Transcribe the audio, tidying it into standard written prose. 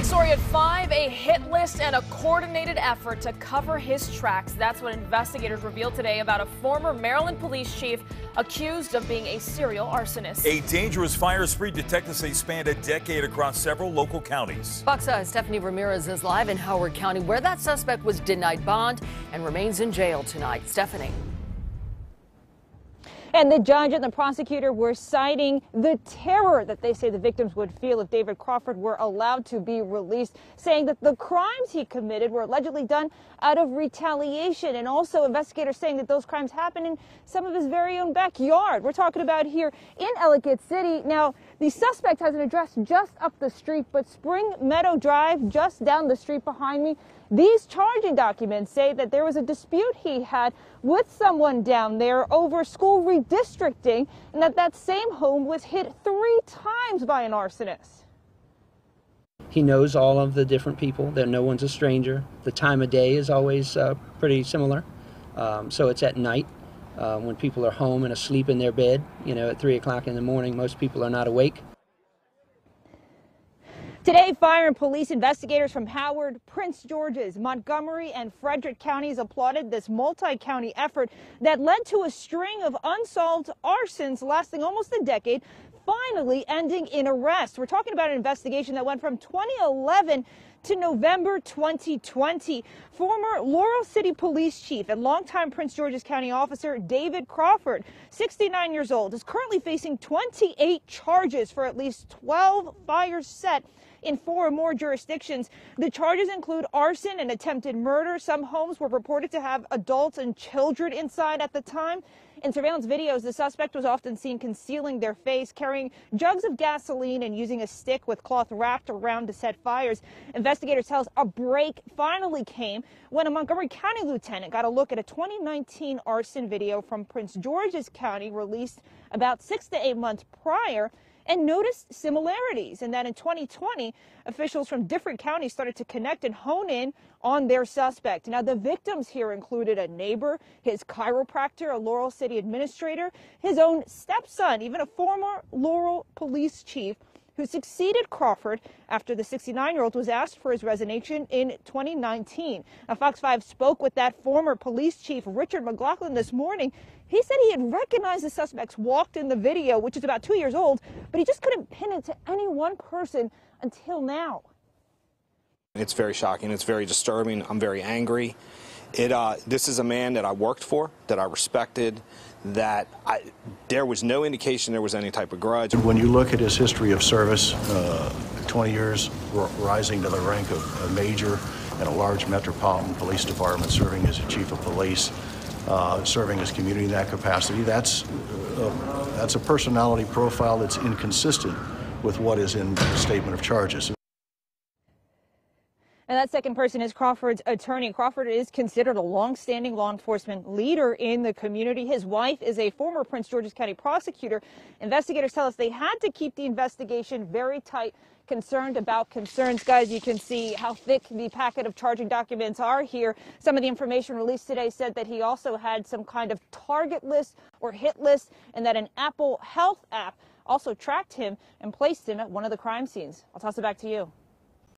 big story at 5, a hit list and a coordinated effort to cover his tracks. That's what investigators revealed today about a former Maryland police chief accused of being a serial arsonist. A dangerous fire spree detectives say spanned a decade across several local counties. Fox 5's Stephanie Ramirez is live in Howard County, where that suspect was denied bond and remains in jail tonight. Stephanie. And the judge and the prosecutor were citing the terror that they say the victims would feel if David Crawford were allowed to be released, saying that the crimes he committed were allegedly done out of retaliation. And also investigators saying that those crimes happened in some of his very own backyard. We're talking about here in Ellicott City. Now, the suspect has an address just up the street, but Spring Meadow Drive, just down the street behind me, these charging documents say that there was a dispute he had with someone down there over school redistricting, and that same home was hit 3 times by an arsonist. He knows all of the different people, that no one's a stranger. The time of day is always pretty similar. So it's at night when people are home and asleep in their bed, you know, at 3 o'clock in the morning. Most people are not awake. Today, fire and police investigators from Howard, Prince George's, Montgomery, and Frederick counties applauded this multi-county effort that led to a string of unsolved arsons lasting almost a decade, finally ending in arrest. We're talking about an investigation that went from 2011 to November 2020. Former Laurel City police chief and longtime Prince George's County officer David Crawford, 69 years old, is currently facing 28 charges for at least 12 fires set in 4 or more jurisdictions. The charges include arson and attempted murder. Some homes were reported to have adults and children inside at the time. In surveillance videos, the suspect was often seen concealing their face, carrying jugs of gasoline, and using a stick with cloth wrapped around to set fires. Investigators tell us a break finally came when a Montgomery County lieutenant got a look at a 2019 arson video from Prince George's County released about 6 to 8 months prior, and noticed similarities, and that in 2020, officials from different counties started to connect and hone in on their suspect. Now, the victims here included a neighbor, his chiropractor, a Laurel City administrator, his own stepson, even a former Laurel police chief who succeeded Crawford after the 69-year-old was asked for his resignation in 2019. Now, Fox 5 spoke with that former police chief, Richard McLaughlin, this morning. He said he had recognized the suspects walked in the video, which is about 2 years old, but he just couldn't pin it to any one person until now. It's very shocking. It's very disturbing. I'm very angry. This is a man that I worked for, that I respected, that there was no indication there was any type of grudge. When you look at his history of service, 20 years rising to the rank of a major in a large metropolitan police department, serving as a chief of police, serving his community in that capacity, that's a personality profile that's inconsistent with what is in the statement of charges. And that second person is Crawford's attorney. Crawford is considered a long-standing law enforcement leader in the community. His wife is a former Prince George's County prosecutor. Investigators tell us they had to keep the investigation very tight, concerned about concerns. Guys, you can see how thick the packet of charging documents are here. Some of the information released today said that he also had some kind of target list or hit list, and that an Apple Health app also tracked him and placed him at one of the crime scenes. I'll toss it back to you.